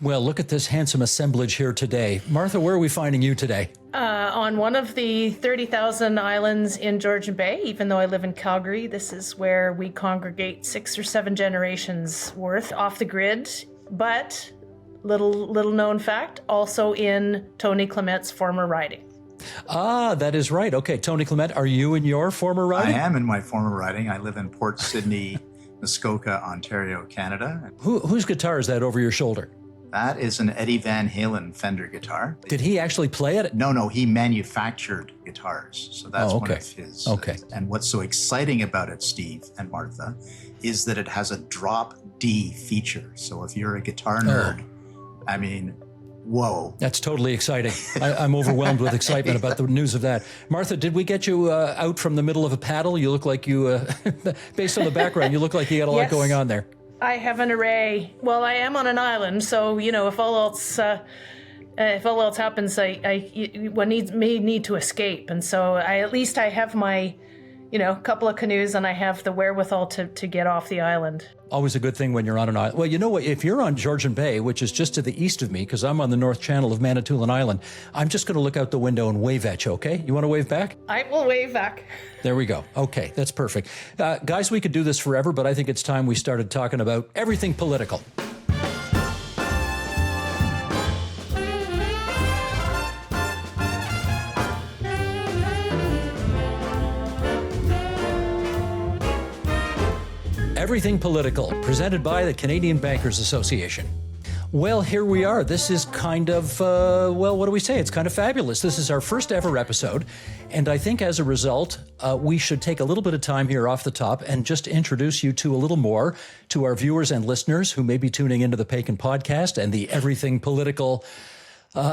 Well, look at this handsome assemblage here today. Martha, where are we finding you today? On one of the 30,000 islands in Georgian Bay. Even though I live in Calgary, this is where we congregate 6 or 7 generations worth off the grid. But little known fact, also in Tony Clement's former riding. Ah, that is right. Okay, Tony Clement, are you in your former riding? I am in my former riding. I live in Port Sydney, Muskoka, Ontario, Canada. Whose guitar is that over your shoulder? That is an Eddie Van Halen Fender guitar. Did he actually play it? No, he manufactured guitars. So that's one of his. Okay. And what's so exciting about it, Steve and Martha, is that it has a drop D feature. So if you're a guitar nerd, I mean, whoa. That's totally exciting. I'm overwhelmed with excitement about the news of that. Martha, did we get you out from the middle of a paddle? You look like you, based on the background, you look like you got a lot going on there. I have an array. Well, I am on an island, so if all else happens, one may need to escape, and so at least I have my, couple of canoes, and I have the wherewithal to get off the island. Always a good thing when you're on an island. Well, you know what? If you're on Georgian Bay, which is just to the east of me, because I'm on the North Channel of Manitoulin Island, I'm just going to look out the window and wave at you, okay? You want to wave back? I will wave back. There we go. Okay, that's perfect. Guys, we could do this forever, but I think it's time we started talking about everything political. Everything Political, presented by the Canadian Bankers Association. Well, here we are. This is kind of, what do we say? It's kind of fabulous. This is our first ever episode, and I think as a result, we should take a little bit of time here off the top and just introduce you to a little more to our viewers and listeners who may be tuning into the Paikin podcast and the Everything Political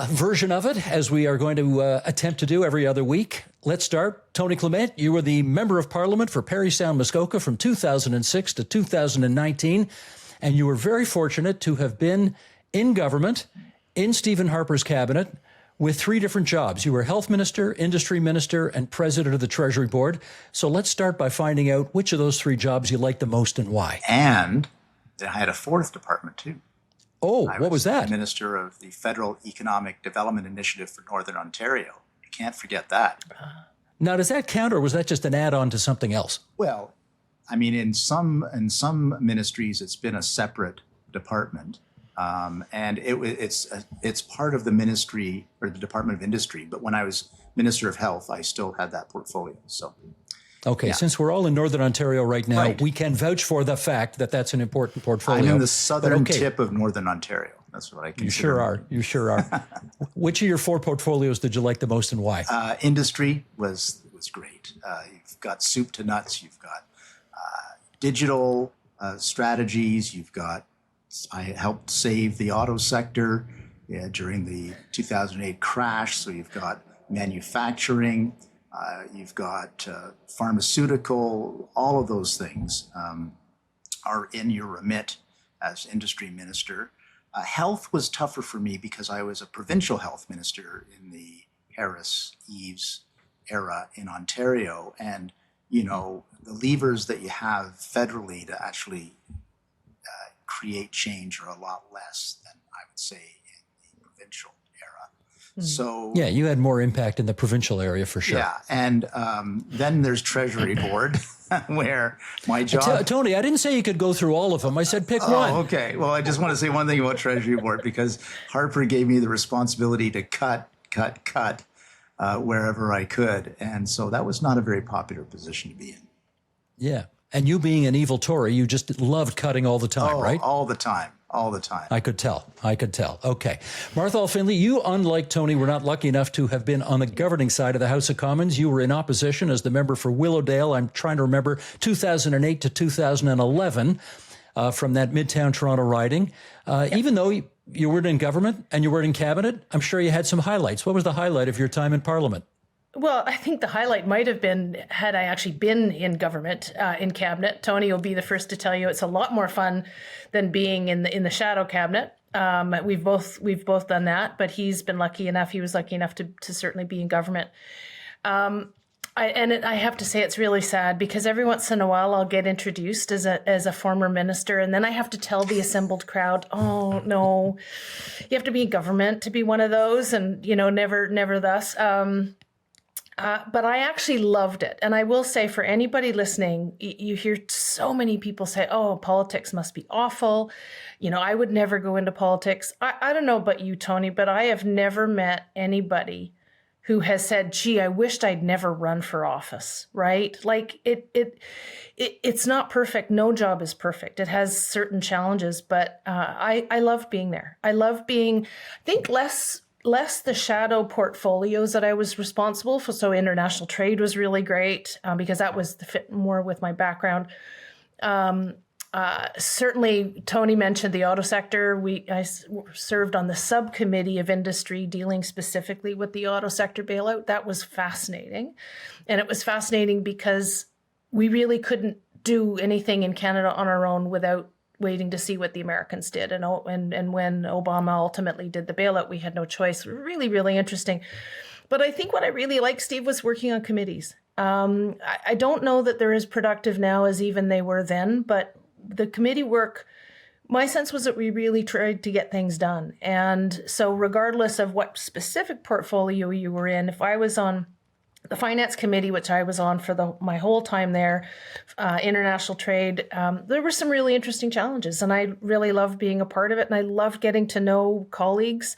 version of it, as we are going to attempt to do every other week. Let's start. Tony Clement, you were the Member of Parliament for Parry Sound, Muskoka from 2006 to 2019, and you were very fortunate to have been in government, in Stephen Harper's cabinet, with 3 different jobs. You were Health Minister, Industry Minister, and President of the Treasury Board. So let's start by finding out which of those 3 jobs you liked the most and why. And I had a 4th department, too. Oh, what was that? Minister of the Federal Economic Development Initiative for Northern Ontario. You can't forget that. Now, does that count, or was that just an add-on to something else? Well, I mean, in some ministries, it's been a separate department, and it's part of the ministry or the Department of Industry. But when I was Minister of Health, I still had that portfolio. So. Okay, yeah. Since we're all in Northern Ontario right now, we can vouch for the fact that that's an important portfolio. I'm in the southern tip of Northern Ontario. That's what I consider. You sure are. Which of your 4 portfolios did you like the most and why? Industry was great. You've got soup to nuts. You've got digital strategies. I helped save the auto sector during the 2008 crash. So you've got manufacturing. You've got pharmaceutical, all of those things are in your remit as industry minister. Health was tougher for me because I was a provincial health minister in the Harris-Eves era in Ontario. And, the levers that you have federally to actually create change are a lot less than I would say in the provincial era. So yeah, you had more impact in the provincial area for sure. Yeah, and then there's Treasury Board, where my job. Tony, I didn't say you could go through all of them. I said pick one. Okay. Well, I just want to say one thing about Treasury Board because Harper gave me the responsibility to cut wherever I could, and so that was not a very popular position to be in. Yeah, and you being an evil Tory, you just loved cutting all the time, right? All the time. I could tell. Okay. Martha Hall Findlay, you, unlike Tony, were not lucky enough to have been on the governing side of the House of Commons. You were in opposition as the member for Willowdale. I'm trying to remember 2008 to 2011 from that Midtown Toronto riding. Even though you weren't in government and you weren't in cabinet, I'm sure you had some highlights. What was the highlight of your time in Parliament? Well, I think the highlight might have been had I actually been in government, in cabinet. Tony will be the first to tell you it's a lot more fun than being in the shadow cabinet. We've both done that, but he was lucky enough to certainly be in government. I have to say it's really sad because every once in a while I'll get introduced as a former minister, and then I have to tell the assembled crowd, oh no, you have to be in government to be one of those, and never thus. But I actually loved it. And I will say, for anybody listening, you hear so many people say, oh, politics must be awful. I would never go into politics. I don't know about you, Tony, but I have never met anybody who has said, gee, I wished I'd never run for office, right? Like it's not perfect. No job is perfect. It has certain challenges, but I love being there. I love being, I think, less the shadow portfolios that I was responsible for. So international trade was really great because that was the fit more with my background. Certainly, Tony mentioned the auto sector. I served on the subcommittee of industry dealing specifically with the auto sector bailout. That was fascinating. And it was fascinating because we really couldn't do anything in Canada on our own without waiting to see what the Americans did. And when Obama ultimately did the bailout, we had no choice. Really, really interesting. But I think what I really liked, Steve, was working on committees. I don't know that they're as productive now as even they were then, but the committee work, my sense was that we really tried to get things done. And so regardless of what specific portfolio you were in, if I was on the finance committee, which I was on for my whole time there, international trade, there were some really interesting challenges. And I really loved being a part of it. And I loved getting to know colleagues.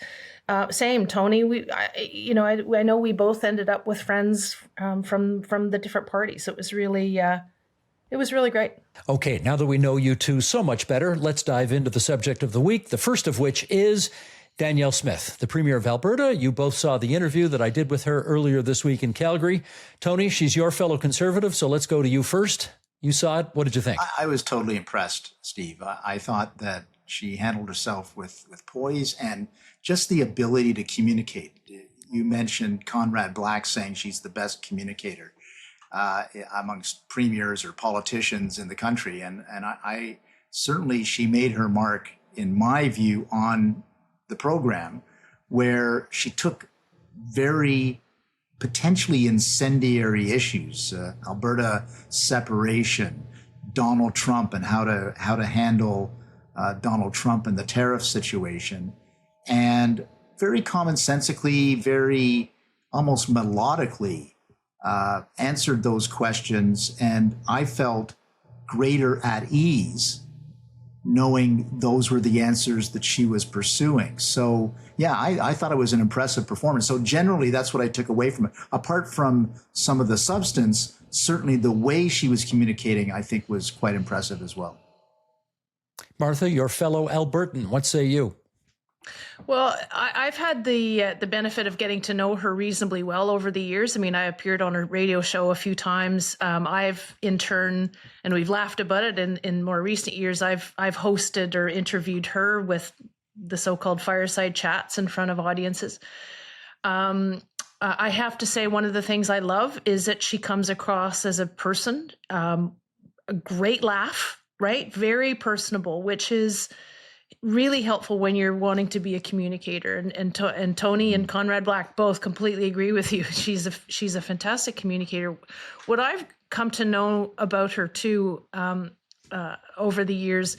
Same, Tony. I know we both ended up with friends from the different parties. It was really great. Okay, now that we know you two so much better, let's dive into the subject of the week, the first of which is Danielle Smith, the Premier of Alberta. You both saw the interview that I did with her earlier this week in Calgary. Tony, she's your fellow Conservative, so let's go to you first. You saw it. What did you think? I was totally impressed, Steve. I thought that she handled herself with poise and just the ability to communicate. You mentioned Conrad Black saying she's the best communicator amongst premiers or politicians in the country. And I certainly, she made her mark, in my view, on the program, where she took very potentially incendiary issues, Alberta separation, Donald Trump and how to handle Donald Trump and the tariff situation, and very commonsensically, very almost melodically answered those questions, and I felt greater at ease knowing those were the answers that she was pursuing. So yeah, I thought it was an impressive performance. So generally, that's what I took away from it. Apart from some of the substance, certainly the way she was communicating, I think, was quite impressive as well. Martha, your fellow Albertan, what say you? Well, I've had the benefit of getting to know her reasonably well over the years. I mean, I appeared on her radio show a few times. I've in turn, and we've laughed about it in more recent years, I've hosted or interviewed her with the so-called fireside chats in front of audiences. I have to say, one of the things I love is that she comes across as a person, a great laugh, right? Very personable, which is really helpful when you're wanting to be a communicator. And Tony and Conrad Black both completely agree with you. She's a fantastic communicator. What I've come to know about her too over the years,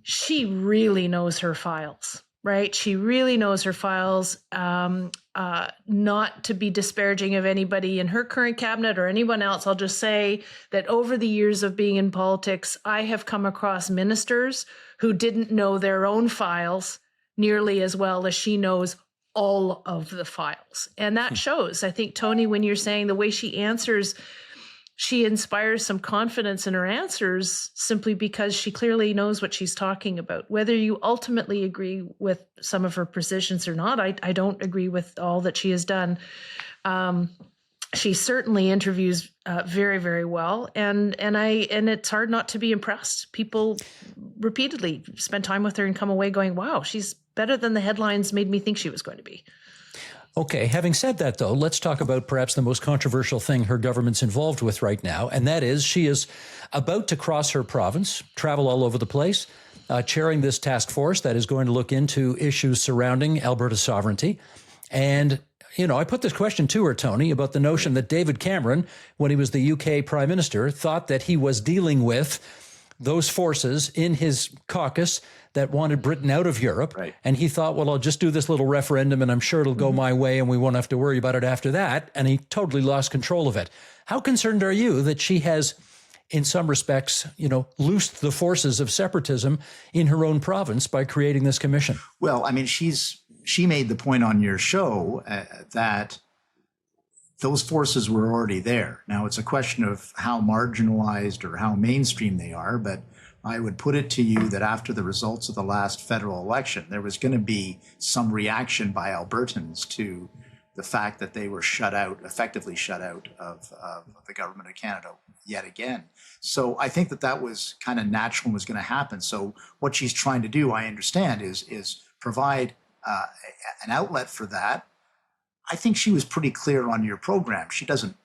she really knows her files, right? She really knows her files. Not to be disparaging of anybody in her current cabinet or anyone else, I'll just say that over the years of being in politics, I have come across ministers who didn't know their own files nearly as well as she knows all of the files. And that shows. I think, Tony, when you're saying the way she answers, she inspires some confidence in her answers simply because she clearly knows what she's talking about. Whether you ultimately agree with some of her positions or not, I don't agree with all that she has done. She certainly interviews very, very well, and it's hard not to be impressed. People repeatedly spend time with her and come away going, "Wow, she's better than the headlines made me think she was going to be." Okay, having said that, though, let's talk about perhaps the most controversial thing her government's involved with right now, and that is she is about to cross her province, travel all over the place, chairing this task force that is going to look into issues surrounding Alberta's sovereignty. And I put this question to her, Tony, about the notion that David Cameron, when he was the UK Prime Minister, thought that he was dealing with those forces in his caucus that wanted Britain out of Europe. Right. And he thought, well, I'll just do this little referendum and I'm sure it'll go my way and we won't have to worry about it after that. And he totally lost control of it. How concerned are you that she has, in some respects, loosed the forces of separatism in her own province by creating this commission? Well, I mean, she made the point on your show that those forces were already there. Now, it's a question of how marginalized or how mainstream they are, but I would put it to you that after the results of the last federal election, there was going to be some reaction by Albertans to the fact that they were effectively shut out of the government of Canada yet again. So I think that was kind of natural and was going to happen. So what she's trying to do, I understand, is provide an outlet for that. I think she was pretty clear on your program. She doesn't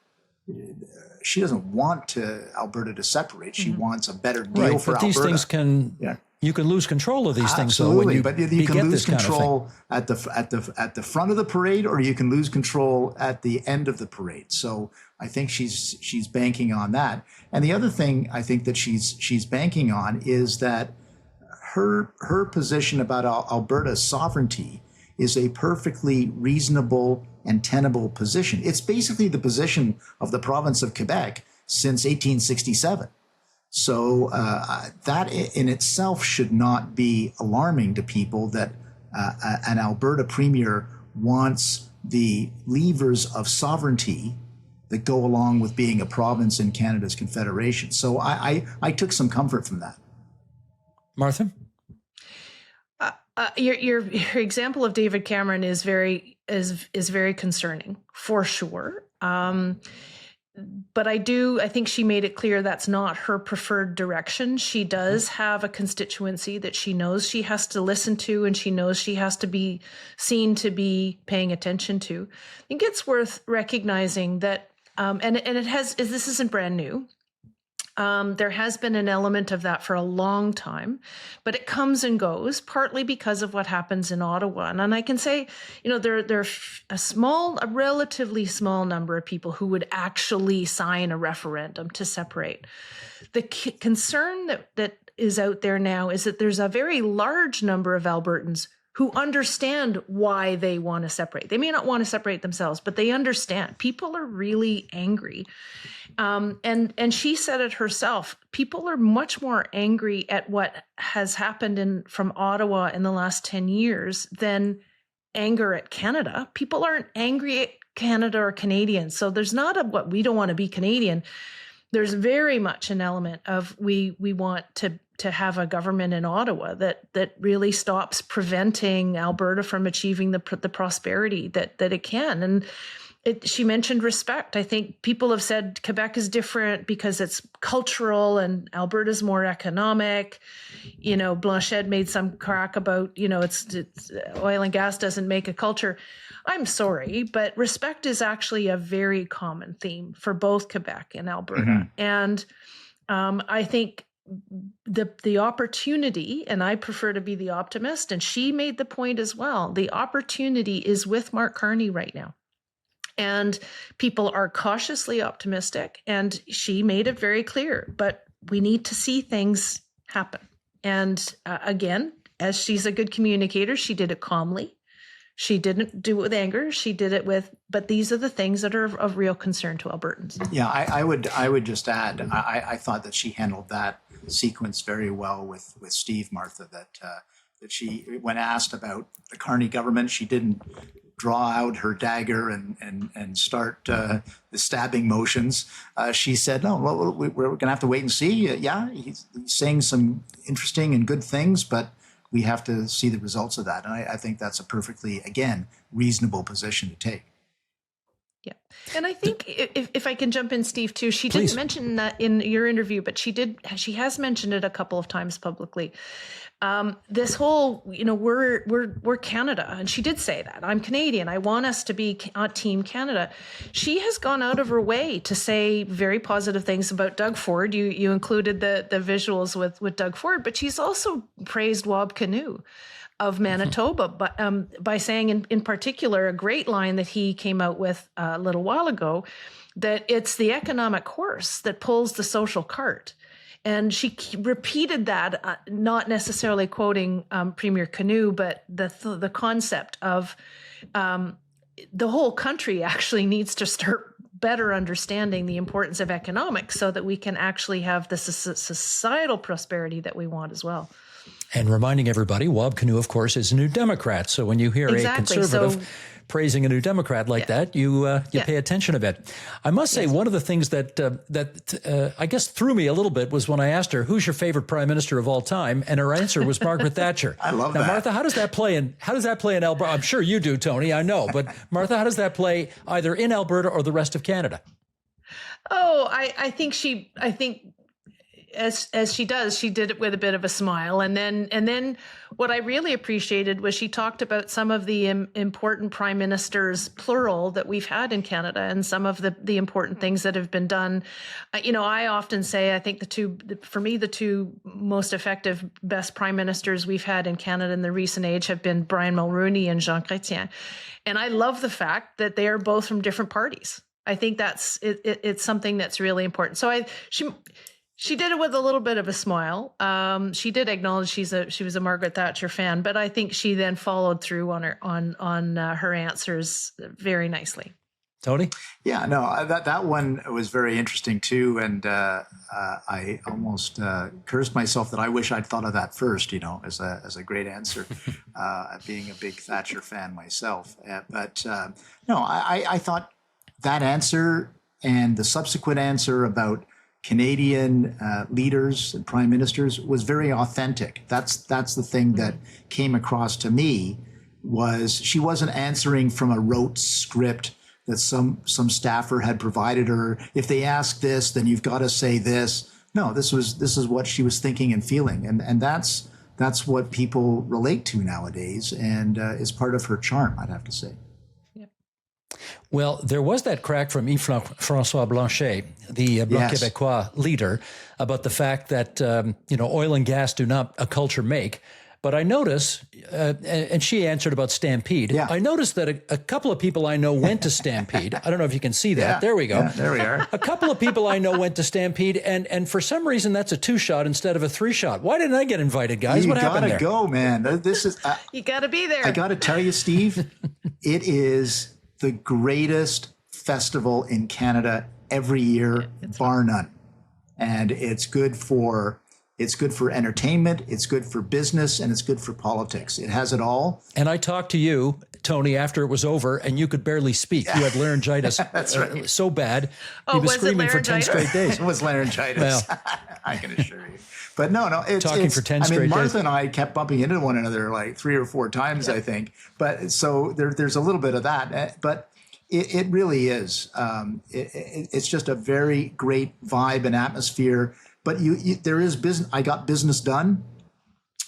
want Alberta to separate. She wants a better deal for Alberta. But these things you can lose control of these things. Absolutely, but you can lose control at the front of the parade, or you can lose control at the end of the parade. So I think she's banking on that. And the other thing I think that she's banking on is that her position about Alberta's sovereignty is a perfectly reasonable and tenable position. It's basically the position of the province of Quebec since 1867. So that in itself should not be alarming to people that an Alberta premier wants the levers of sovereignty that go along with being a province in Canada's confederation. So I took some comfort from that. Martha? Your example of David Cameron is very concerning, for sure. But I think she made it clear that's not her preferred direction. She does have a constituency that she knows she has to listen to, and she knows she has to be seen to be paying attention to. I think it's worth recognizing that, this isn't brand new. There has been an element of that for a long time, but it comes and goes, partly because of what happens in Ottawa. And I can say, there are a relatively small number of people who would actually sign a referendum to separate. The concern that is out there now is that there's a very large number of Albertans who understand why they want to separate. They may not want to separate themselves, but they understand. People are really angry. And she said it herself. People are much more angry at what has happened from Ottawa in the last 10 years than anger at Canada. People aren't angry at Canada or Canadians. So there's not what we don't want to be Canadian. There's very much an element of we want to have a government in Ottawa that really stops preventing Alberta from achieving the prosperity that it can. And she mentioned respect. I think people have said Quebec is different because it's cultural and Alberta's more economic. Blanchet made some crack about, it's oil and gas doesn't make a culture. I'm sorry, but respect is actually a very common theme for both Quebec and Alberta. Mm-hmm. And I think the opportunity, and I prefer to be the optimist, and she made the point as well, the opportunity is with Mark Carney right now. And people are cautiously optimistic, and she made it very clear, but we need to see things happen. And again, as she's a good communicator, she did it calmly. She didn't do it with anger. She did it but these are the things that are of real concern to Albertans. Yeah, I would just add, I thought that she handled that sequence very well with Steve, Martha, that she, when asked about the Carney government, she didn't draw out her dagger and start the stabbing motions. She said, no, we're going to have to wait and see. Yeah, he's saying some interesting and good things, but we have to see the results of that. And I think that's a perfectly, again, reasonable position to take. Yeah. And I think if I can jump in, Steve, too, she Please. didn't mention that in your interview, but she has mentioned it a couple of times publicly. This whole, we're Canada. And she did say that. I'm Canadian. I want us to be Team Canada. She has gone out of her way to say very positive things about Doug Ford. You included the visuals with Doug Ford, but she's also praised Wab Kinew. of Manitoba, but by saying in particular a great line that he came out with a little while ago, that it's the economic horse that pulls the social cart. And she repeated that, not necessarily quoting Premier Canoe, but the concept of the whole country actually needs to start better understanding the importance of economics so that we can actually have the societal prosperity that we want as well. And reminding everybody, Wab Kinew, of course, is a New Democrat. So when you hear a conservative praising a New Democrat like that, you pay attention a bit. I must say, one of the things that I guess threw me a little bit was when I asked her, who's your favorite prime minister of all time? And her answer was Margaret Thatcher. I love that. Now, Martha, how does that play in Alberta? I'm sure you do, Tony, I know. But Martha, how does that play either in Alberta or the rest of Canada? Oh, I think as she does, she did it with a bit of a smile. And then what I really appreciated was she talked about some of the important prime ministers, plural, that we've had in Canada, and some of the important things that have been done. I often say, I think the two most effective, best prime ministers we've had in Canada in the recent age have been Brian Mulroney and Jean Chrétien. And I love the fact that they are both from different parties. I think that's it's something that's really important. So she did it with a little bit of a smile. She did acknowledge she was a Margaret Thatcher fan, but I think she then followed through on her answers very nicely. Tony? Yeah, no, that one was very interesting too, and I almost cursed myself that I wish I'd thought of that first. As a great answer, being a big Thatcher fan myself. But I thought that answer and the subsequent answer about Canadian leaders and prime ministers was very authentic. That's the thing that came across to me, was she wasn't answering from a rote script that some staffer had provided her. If they ask this, then you've got to say this. No, this is what she was thinking and feeling, and that's what people relate to nowadays, and is part of her charm, I'd have to say. Well, there was that crack from Yves-François Blanchet, the Bloc Québécois leader, about the fact that, oil and gas do not a culture make. But I notice, and she answered about Stampede. Yeah. I noticed that a couple of people I know went to Stampede. I don't know if you can see that. Yeah. There we go. Yeah, there we are. A couple of people I know went to Stampede, and for some reason that's a 2-shot instead of a 3-shot. Why didn't I get invited, guys? What happened there? You gotta go, man. This is you gotta be there. I gotta tell you, Steve, it is the greatest festival in Canada every year, bar none. And it's good for entertainment, it's good for business, and it's good for politics. It has it all. And I talked to you, Tony, after it was over, and you could barely speak. You had laryngitis. That's right. So bad. Oh, he was screaming for 10 straight days. It was laryngitis. Well, I can assure you. But no, it's talking for 10 straight days. Martha and I kept bumping into one another like 3 or 4 times, I think. But so there's a little bit of that. But it really is. It's just a very great vibe and atmosphere. But there is business. I got business done.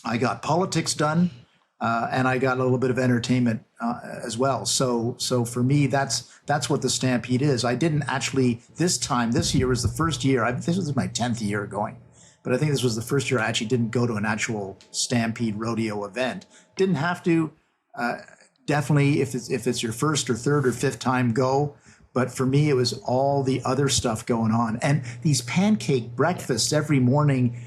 I got politics done. And I got a little bit of entertainment as well. So for me, that's what the Stampede is. I didn't actually, this year was the first year. This was my 10th year going. But I think this was the first year I actually didn't go to an actual Stampede rodeo event. Didn't have to. Definitely, if it's your first or third or fifth time, go. But for me, it was all the other stuff going on. And these pancake breakfasts every morning,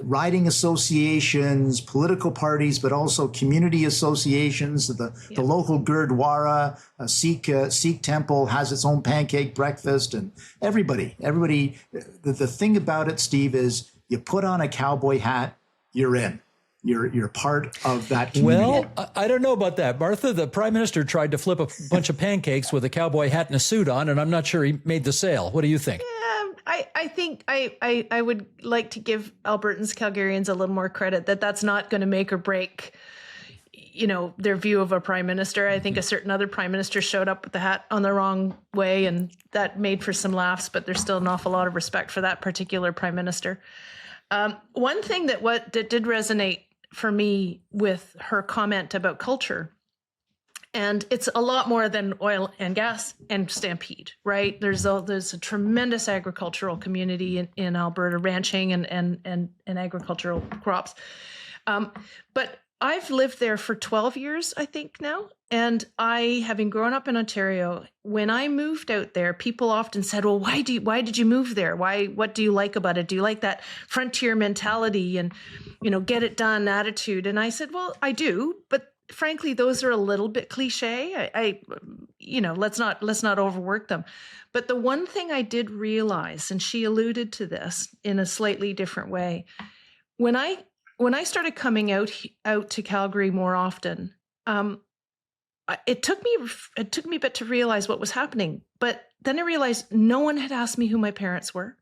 riding associations, political parties, but also community associations. The local Gurdwara, Sikh temple has its own pancake breakfast. And everybody, the thing about it, Steve, is you put on a cowboy hat, you're in. You're part of that community. Well, I don't know about that. Martha, the Prime Minister tried to flip a bunch of pancakes with a cowboy hat and a suit on, and I'm not sure he made the sale. What do you think? Yeah, I think I would like to give Albertans, Calgarians a little more credit that's not going to make or break, their view of a Prime Minister. I think a certain other Prime Minister showed up with the hat on the wrong way, and that made for some laughs, but there's still an awful lot of respect for that particular Prime Minister. One thing that did resonate for me with her comment about culture, and it's a lot more than oil and gas and Stampede, right? There's a tremendous agricultural community in Alberta, ranching and agricultural crops. But I've lived there for 12 years, I think now. And I, having grown up in Ontario, when I moved out there, people often said, well, why did you move there? What do you like about it? Do you like that frontier mentality and, get it done attitude? And I said, well, I do, but frankly, those are a little bit cliche. Let's not overwork them. But the one thing I did realize, and she alluded to this in a slightly different way, when I started coming out to Calgary more often, it took me a bit to realize what was happening. But then I realized no one had asked me who my parents were.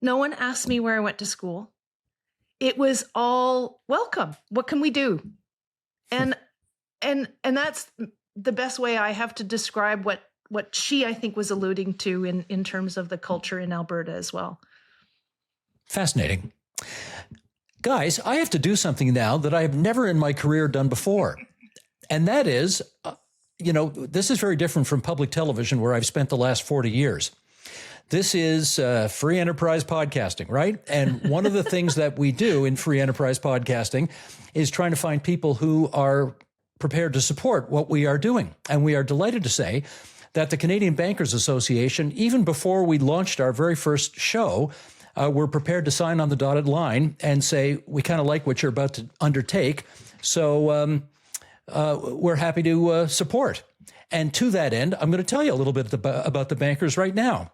No one asked me where I went to school. It was all welcome. What can we do? And that's the best way I have to describe what she, I think, was alluding to in terms of the culture in Alberta as well. Fascinating. Guys, I have to do something now that I have never in my career done before. And that is, this is very different from public television where I've spent the last 40 years. This is free enterprise podcasting, right? And one of the things that we do in free enterprise podcasting is trying to find people who are prepared to support what we are doing. And we are delighted to say that the Canadian Bankers Association, even before we launched our very first show, we're prepared to sign on the dotted line and say, we kind of like what you're about to undertake. So we're happy to support. And to that end, I'm going to tell you a little bit about the bankers right now,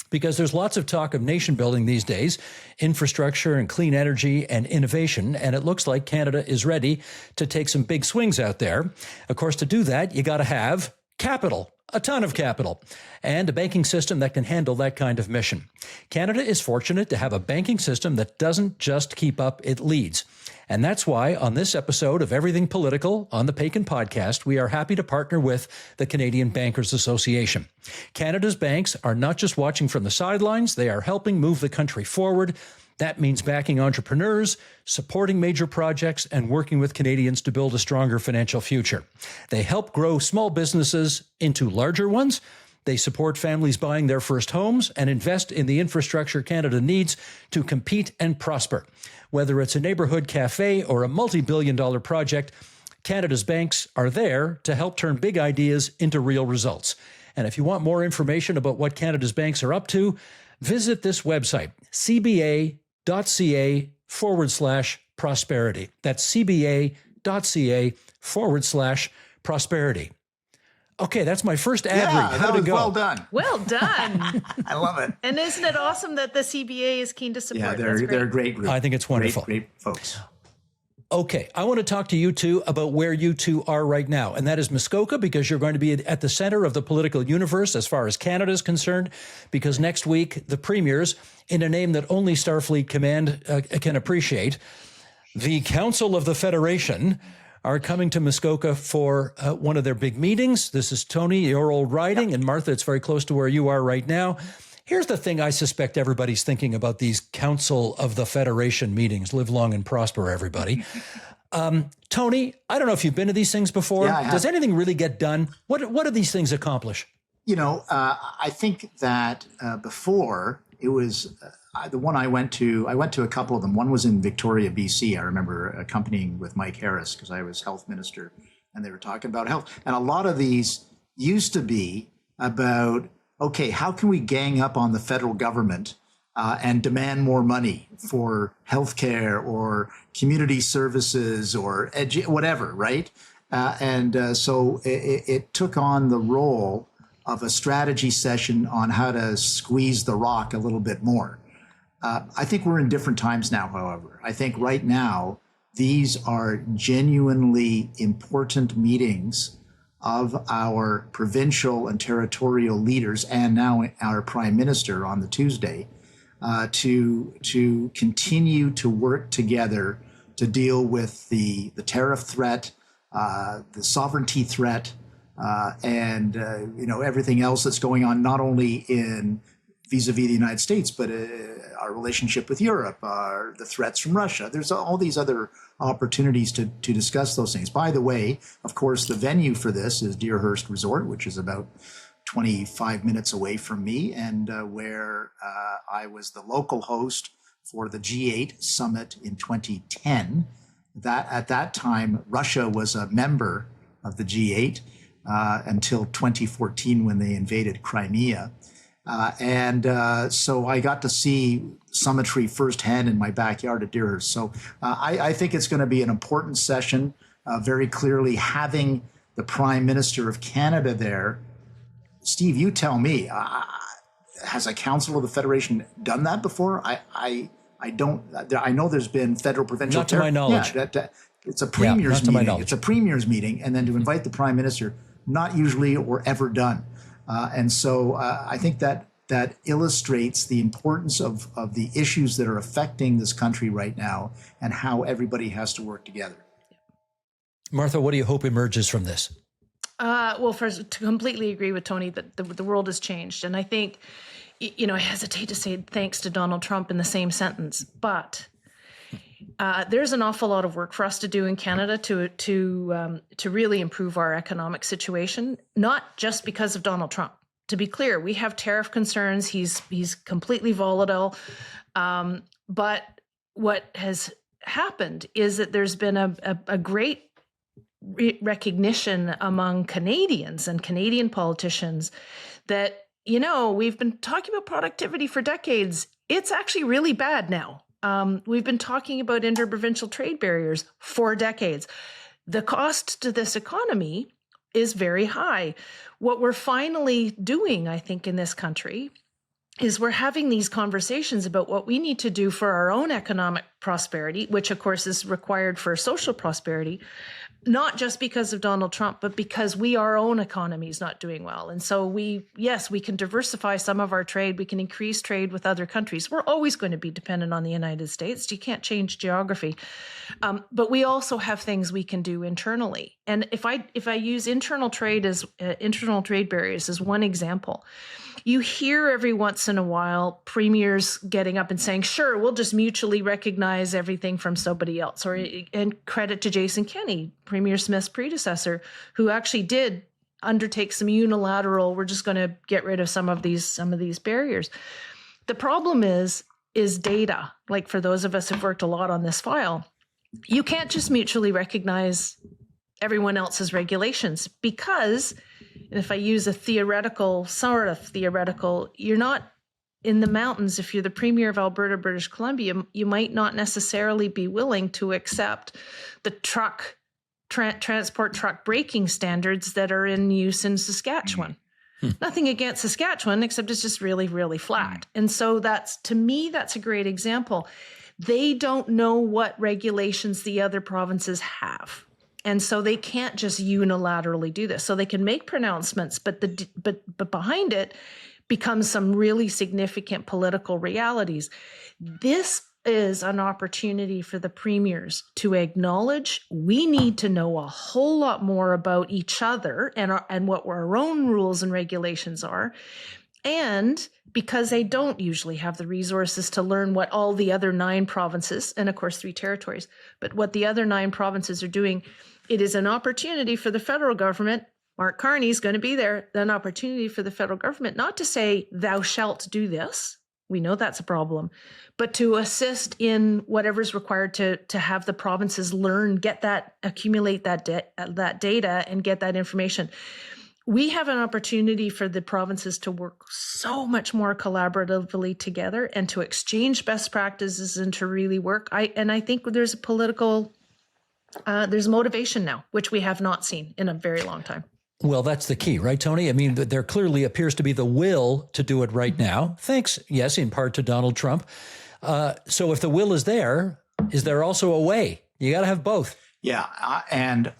because there's lots of talk of nation building these days, infrastructure and clean energy and innovation. And it looks like Canada is ready to take some big swings out there. Of course, to do that, you got to have capital. A ton of capital, and a banking system that can handle that kind of mission. Canada is fortunate to have a banking system that doesn't just keep up, it leads. And that's why on this episode of Everything Political on the Paikin Podcast, we are happy to partner with the Canadian Bankers Association. Canada's banks are not just watching from the sidelines, they are helping move the country forward. That means backing entrepreneurs, supporting major projects, and working with Canadians to build a stronger financial future. They help grow small businesses into larger ones. They support families buying their first homes and invest in the infrastructure Canada needs to compete and prosper. Whether it's a neighborhood cafe or a multi-billion-dollar project, Canada's banks are there to help turn big ideas into real results. And if you want more information about what Canada's banks are up to, visit this website, cba.ca/prosperity. That's cba.ca/prosperity. Okay, that's my first ad read. How'd it go? Well done. Well done. I love it. And isn't it awesome that the CBA is keen to support? Yeah, they're a great group. I think it's wonderful. Great folks. Okay, I want to talk to you two about where you two are right now, and that is Muskoka, because you're going to be at the center of the political universe as far as Canada is concerned, because next week, the premiers, in a name that only Starfleet Command can appreciate, the Council of the Federation, are coming to Muskoka for one of their big meetings. This is Tony, your old riding, and Martha, it's very close to where you are right now. Here's the thing I suspect everybody's thinking about these Council of the Federation meetings. Live long and prosper, everybody. Tony, I don't know if you've been to these things before. Yeah, does anything really get done? What do these things accomplish? I think that before it was the one I went to a couple of them. One was in Victoria, BC. I remember accompanying with Mike Harris because I was health minister, and they were talking about health. And a lot of these used to be about, okay, how can we gang up on the federal government and demand more money for healthcare or community services or whatever, right? So it took on the role of a strategy session on how to squeeze the rock a little bit more. I think we're in different times now, however. I think right now, these are genuinely important meetings of our provincial and territorial leaders, and now our Prime Minister on the Tuesday, to continue to work together to deal with the tariff threat, the sovereignty threat, and everything else that's going on, not only in vis-a-vis the United States, but our relationship with Europe, the threats from Russia. There's all these other opportunities to discuss those things. By the way, of course, the venue for this is Deerhurst Resort, which is about 25 minutes away from me, and where I was the local host for the G8 summit in 2010. That at that time, Russia was a member of the G8 until 2014 when they invaded Crimea. So I got to see summitry firsthand in my backyard at Deerhurst. So I think it's going to be an important session, very clearly having the Prime Minister of Canada there. Steve, you tell me, has a Council of the Federation done that before? I don't. I know there's been federal provincial. Not to my knowledge. Yeah, it's a premier's meeting. It's a premier's meeting, and then to Mm-hmm. invite the Prime Minister, not usually or ever done. And so I think that illustrates the importance of the issues that are affecting this country right now and how everybody has to work together. Martha, what do you hope emerges from this? Well, first, to completely agree with Tony that the world has changed. And I think, I hesitate to say thanks to Donald Trump in the same sentence, but there's an awful lot of work for us to do in Canada to really improve our economic situation, not just because of Donald Trump. To be clear, we have tariff concerns. He's completely volatile. But what has happened is that there's been a great recognition among Canadians and Canadian politicians that, we've been talking about productivity for decades. It's actually really bad now. We've been talking about interprovincial trade barriers for decades. The cost to this economy is very high. What we're finally doing, I think, in this country is we're having these conversations about what we need to do for our own economic prosperity, which of course is required for social prosperity, not just because of Donald Trump, but because our own economy is not doing well. And so we can diversify some of our trade. We can increase trade with other countries. We're always going to be dependent on the United States. You can't change geography. But we also have things we can do internally. And if I use internal trade barriers as one example, you hear every once in a while premiers getting up and saying, sure, we'll just mutually recognize everything from somebody else. And credit to Jason Kenney, Premier Smith's predecessor, who actually did undertake some unilateral, we're just going to get rid of some of these barriers. The problem is data. Like for those of us who've worked a lot on this file, you can't just mutually recognize everyone else's regulations because, and if I use a sort of theoretical, you're not in the mountains. If you're the Premier of Alberta, British Columbia, you might not necessarily be willing to accept the transport truck braking standards that are in use in Saskatchewan. Nothing against Saskatchewan, except it's just really, really flat. And so to me, that's a great example. They don't know what regulations the other provinces have. And so they can't just unilaterally do this. So they can make pronouncements, but behind it becomes some really significant political realities. This is an opportunity for the premiers to acknowledge we need to know a whole lot more about each other and what our own rules and regulations are. And because they don't usually have the resources to learn what all the other 9 provinces, and of course 3 territories, but what the other 9 provinces are doing, it is an opportunity for the federal government. Mark Carney is going to be there, an opportunity for the federal government, not to say thou shalt do this. We know that's a problem, but to assist in whatever's required to have the provinces learn, accumulate that data and get that information. We have an opportunity for the provinces to work so much more collaboratively together and to exchange best practices and to really work. I think there's there's motivation now, which we have not seen in a very long time. Well, that's the key, right, Tony? I mean, there clearly appears to be the will to do it right now. Thanks, yes, in part to Donald Trump. So if the will is there also a way? You got to have both. Yeah. And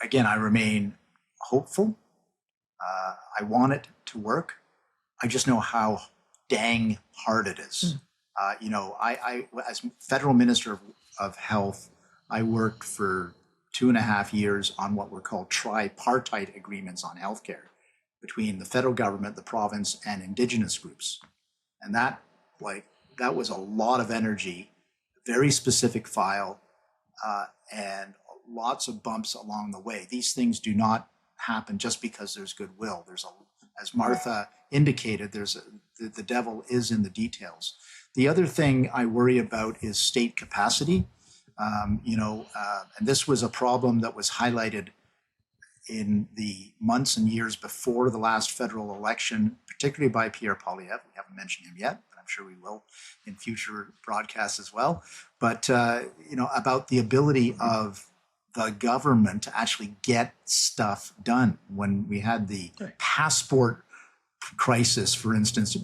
again, I remain hopeful. I want it to work. I just know how dang hard it is. I as federal minister of health, I worked for 2.5 years on what were called tripartite agreements on healthcare between the federal government, the province, and Indigenous groups. And that was a lot of energy, very specific file, and lots of bumps along the way. These things do not happen just because there's goodwill. As Martha indicated, the devil is in the details. The other thing I worry about is state capacity. And this was a problem that was highlighted in the months and years before the last federal election, particularly by Pierre Poilievre. We haven't mentioned him yet, but I'm sure we will in future broadcasts as well. But, about the ability of the government to actually get stuff done. When we had the passport crisis, for instance,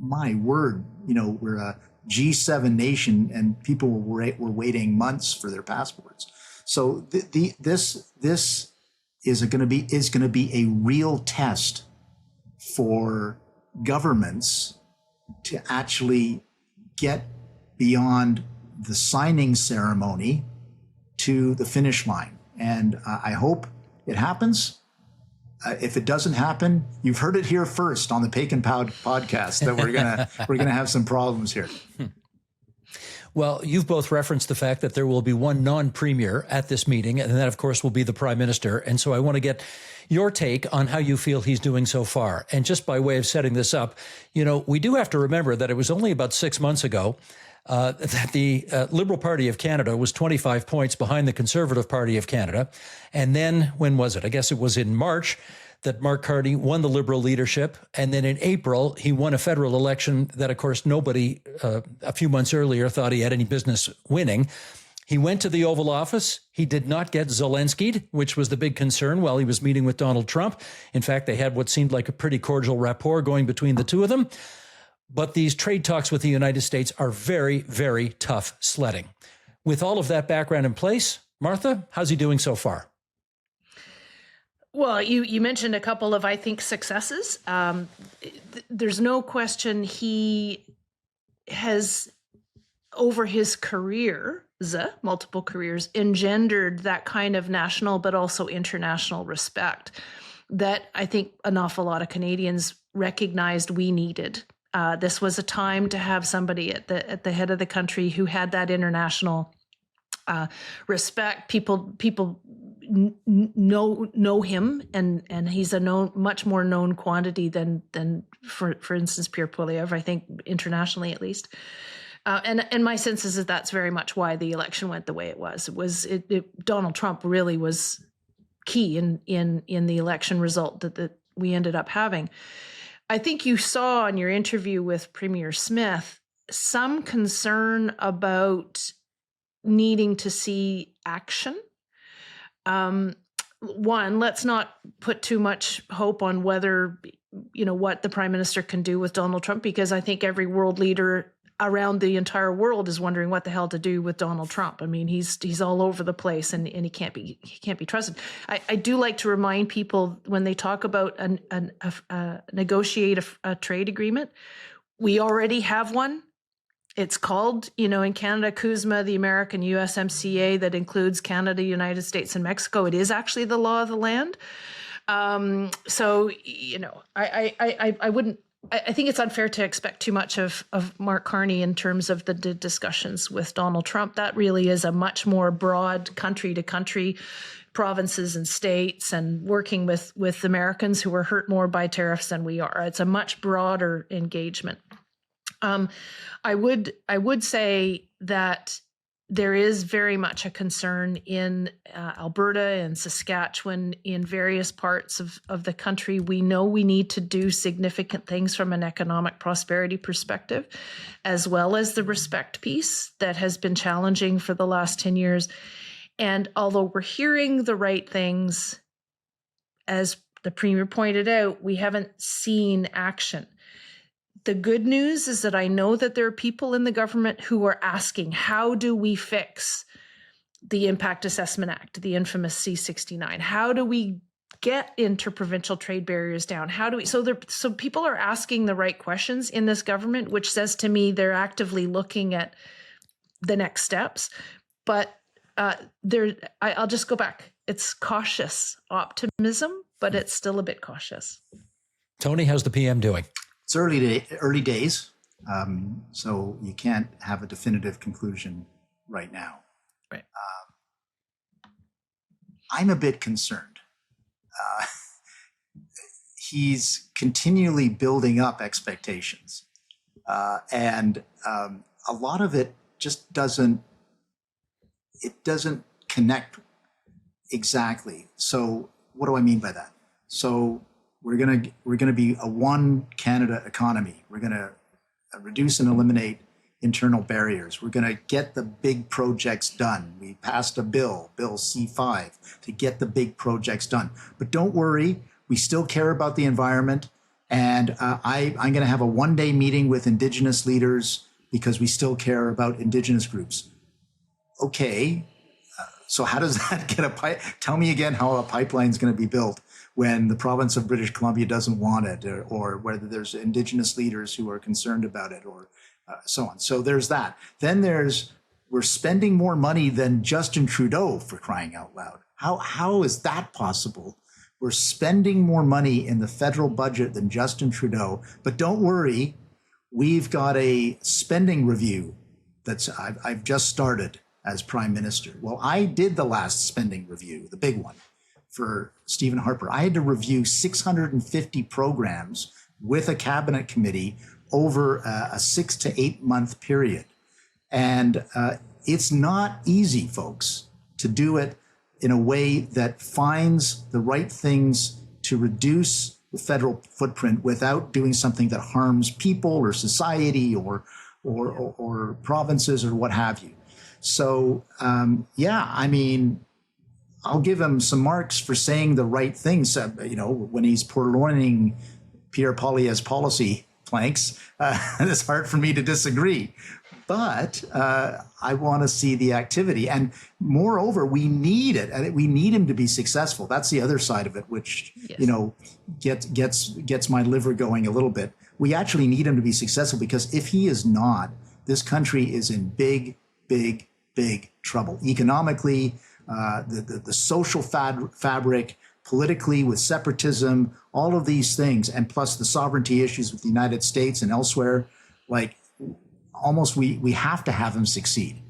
my word, we're a G7 nation and people were waiting months for their passports. So this is going to be a real test for governments to actually get beyond the signing ceremony to the finish line. And I hope it happens. If it doesn't happen, you've heard it here first on the Paikin podcast that we're gonna have some problems here. Well, you've both referenced the fact that there will be one non-premier at this meeting, and that, of course, will be the Prime Minister. And so I want to get your take on how you feel he's doing so far. And just by way of setting this up, we do have to remember that it was only about 6 months ago that the Liberal Party of Canada was 25 points behind the Conservative Party of Canada. And then, when was it? I guess it was in March that Mark Carney won the Liberal leadership. And then in April, he won a federal election that, of course, nobody a few months earlier thought he had any business winning. He went to the Oval Office. He did not get Zelensky'd, which was the big concern while he was meeting with Donald Trump. In fact, they had what seemed like a pretty cordial rapport going between the two of them. But these trade talks with the United States are very, very tough sledding. With all of that background in place, Martha, how's he doing so far? Well, you mentioned a couple of, I think, successes. There's no question he has, over his career, multiple careers, engendered that kind of national but also international respect that I think an awful lot of Canadians recognized we needed. This was a time to have somebody at the head of the country who had that international respect. People know him, and he's a much more known quantity than for instance Pierre Poilievre, I think, internationally at least. And my sense is that that's very much why the election went the way it was. Donald Trump really was key in the election result that we ended up having. I think you saw in your interview with Premier Smith some concern about needing to see action. One, let's not put too much hope on whether, what the Prime Minister can do with Donald Trump, because I think every world leader around the entire world is wondering what the hell to do with Donald Trump. I mean, he's all over the place, and he can't be trusted. I do like to remind people when they talk about negotiate a trade agreement, we already have one. It's called, in Canada, CUSMA, the American USMCA that includes Canada, United States, and Mexico. It is actually the law of the land. So, I wouldn't. I think it's unfair to expect too much of Mark Carney in terms of the discussions with Donald Trump. That really is a much more broad country to country, provinces and states, and working with Americans who are hurt more by tariffs than we are. It's a much broader engagement. I would say that there is very much a concern in Alberta and Saskatchewan, in various parts of the country. We know we need to do significant things from an economic prosperity perspective, as well as the respect piece that has been challenging for the last 10 years. And although we're hearing the right things, as the Premier pointed out, we haven't seen action. The good news is that I know that there are people in the government who are asking, how do we fix the Impact Assessment Act, the infamous C-69? How do we get interprovincial trade barriers down? So people are asking the right questions in this government, which says to me they're actively looking at the next steps. But I'll just go back. It's cautious optimism, but it's still a bit cautious. Tony, how's the PM doing? It's early days, so you can't have a definitive conclusion right now. Right. I'm a bit concerned. He's continually building up expectations, and a lot of it just doesn't it doesn't connect exactly. So what do I mean by that? So we're gonna be a one Canada economy. We're gonna reduce and eliminate internal barriers. We're gonna get the big projects done. We passed a bill C5, to get the big projects done. But don't worry, we still care about the environment. And I'm going to have a one-day meeting with Indigenous leaders because we still care about Indigenous groups. Okay, so how does that get a pipe? Tell me again how a pipeline is going to be built when the province of British Columbia doesn't want it, or whether there's Indigenous leaders who are concerned about it, or so on. So there's that. Then we're spending more money than Justin Trudeau, for crying out loud. How is that possible? We're spending more money in the federal budget than Justin Trudeau. But don't worry, we've got a spending review I've just started as Prime Minister. Well, I did the last spending review, the big one, for Stephen Harper. I had to review 650 programs with a cabinet committee over a 6 to 8 month period. And it's not easy, folks, to do it in a way that finds the right things to reduce the federal footprint without doing something that harms people or society or provinces or what have you. So, I mean, I'll give him some marks for saying the right things, when he's purloining Pierre Poilievre's policy planks. It's hard for me to disagree. But I want to see the activity. And moreover, we need it. And we need him to be successful. That's the other side of it, which, yes, gets my liver going a little bit. We actually need him to be successful, because if he is not, this country is in big, big, big trouble. Economically, the social fabric, politically with separatism, all of these things, and plus the sovereignty issues with the United States and elsewhere, like, almost we have to have him succeed.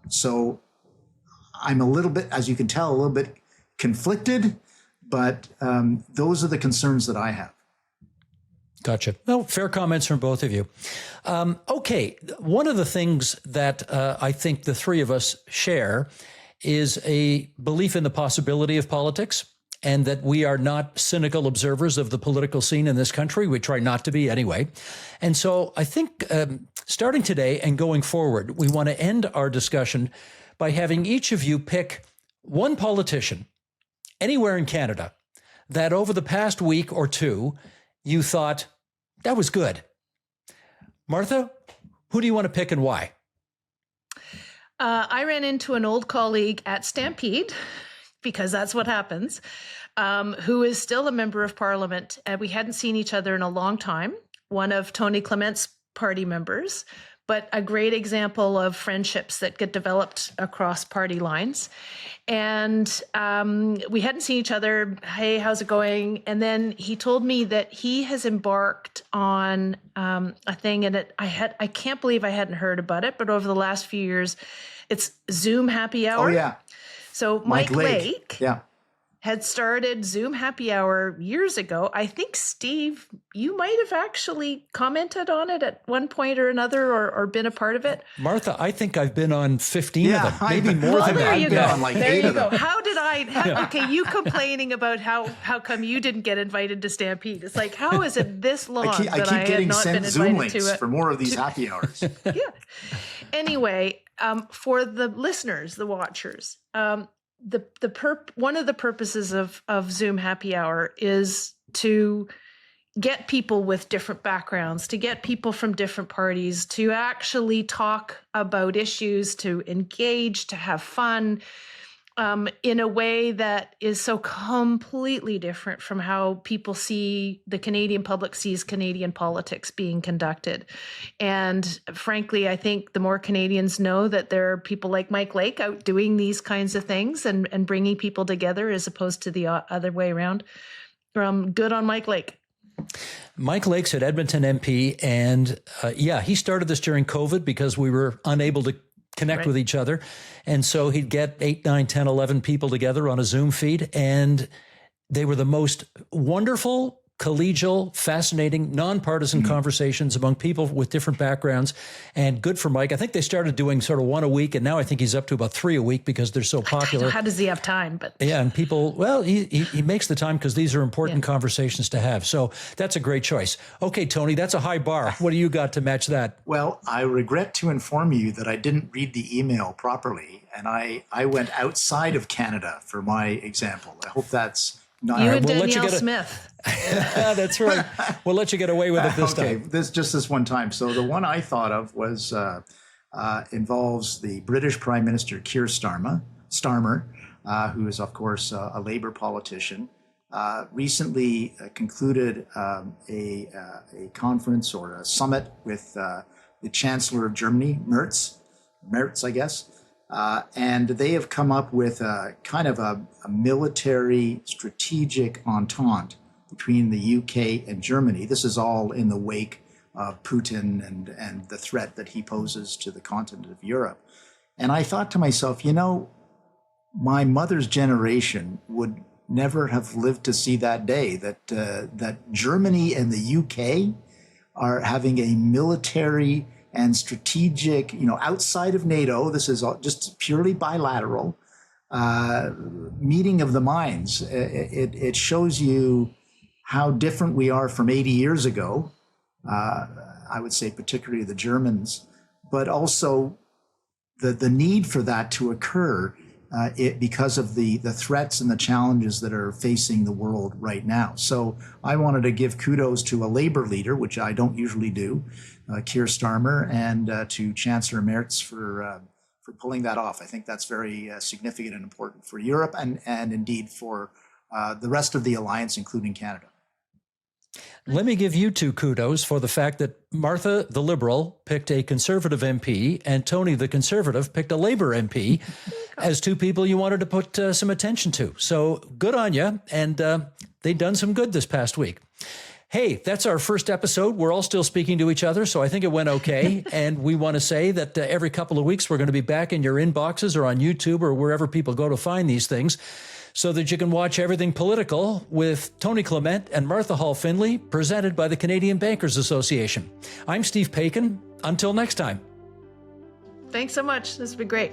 So I'm a little bit, as you can tell, a little bit conflicted, but those are the concerns that I have. Gotcha. Well, fair comments from both of you. Okay, one of the things that I think the three of us share is a belief in the possibility of politics, and that we are not cynical observers of the political scene in this country. We try not to be anyway. And so I think starting today and going forward, we want to end our discussion by having each of you pick one politician anywhere in Canada that over the past week or two, you thought, that was good. Martha, who do you want to pick and why? I ran into an old colleague at Stampede, because that's what happens, who is still a member of Parliament. And we hadn't seen each other in a long time. One of Tony Clement's party members, but a great example of friendships that get developed across party lines. And we hadn't seen each other. Hey, how's it going? And then he told me that he has embarked on a thing, and I can't believe I hadn't heard about it, but over the last few years, it's Zoom Happy Hour. Oh, yeah. So Mike Lake yeah, had started Zoom Happy Hour years ago. I think, Steve, you might have actually commented on it at one point or another, or been a part of it. Martha, I think I've been on 15 of them, maybe more well, than there that. you go. On like there 8 you of go. them. How did I? Okay, you complaining about how come you didn't get invited to Stampede? It's like, how is it this long I keep that I had getting not been sent Zoom invited links to it? for more of these happy hours. Yeah. Anyway, for the listeners, the watchers, one of the purposes of Zoom Happy Hour is to get people with different backgrounds, to get people from different parties to actually talk about issues, to engage, to have fun, in a way that is so completely different from how people see, the Canadian public sees Canadian politics being conducted. And frankly, I think the more Canadians know that there are people like Mike Lake out doing these kinds of things and bringing people together as opposed to the other way around, good on Mike Lake. Mike Lake's at Edmonton MP, and he started this during COVID because we were unable to connect with each other. And so he'd get 8, 9, 10, 11 people together on a Zoom feed, and they were the most wonderful, collegial, fascinating, nonpartisan conversations among people with different backgrounds, and good for Mike. I think they started doing sort of one a week, and now I think he's up to about 3 a week because they're so popular. How does he have time? But yeah, and people, well, he makes the time because these are important conversations to have. So that's a great choice. Okay, Tony, that's a high bar. What do you got to match that? Well, I regret to inform you that I didn't read the email properly, and I went outside of Canada for my example. I hope that's not... You and Danielle Smith. That's right. We'll let you get away with it this time. Okay, this one time. So the one I thought of was involves the British Prime Minister Keir Starmer, who is, of course, a Labour politician. Recently concluded a conference or a summit with the Chancellor of Germany, Merz, I guess. And they have come up with a kind of a military strategic entente between the UK and Germany. This is all in the wake of Putin and the threat that he poses to the continent of Europe. And I thought to myself, my mother's generation would never have lived to see that day, that Germany and the UK are having a military and strategic, outside of NATO, this is just purely bilateral, meeting of the minds. It shows you how different we are from 80 years ago, I would say particularly the Germans, but also the need for that to occur because of the threats and the challenges that are facing the world right now. So I wanted to give kudos to a Labour leader, which I don't usually do, Keir Starmer, and to Chancellor Merz for pulling that off. I think that's very significant and important for Europe and indeed for the rest of the alliance, including Canada. Let me give you two kudos for the fact that Martha, the Liberal, picked a Conservative MP, and Tony, the Conservative, picked a Labour MP as two people you wanted to put some attention to. So good on you, and they've done some good this past week. Hey, that's our first episode. We're all still speaking to each other, so I think it went okay. And we want to say that every couple of weeks we're going to be back in your inboxes or on YouTube or wherever people go to find these things, so that you can watch Everything Political with Tony Clement and Martha Hall Findlay, presented by the Canadian Bankers Association. I'm Steve Paikin. Until next time. Thanks so much. This has been great.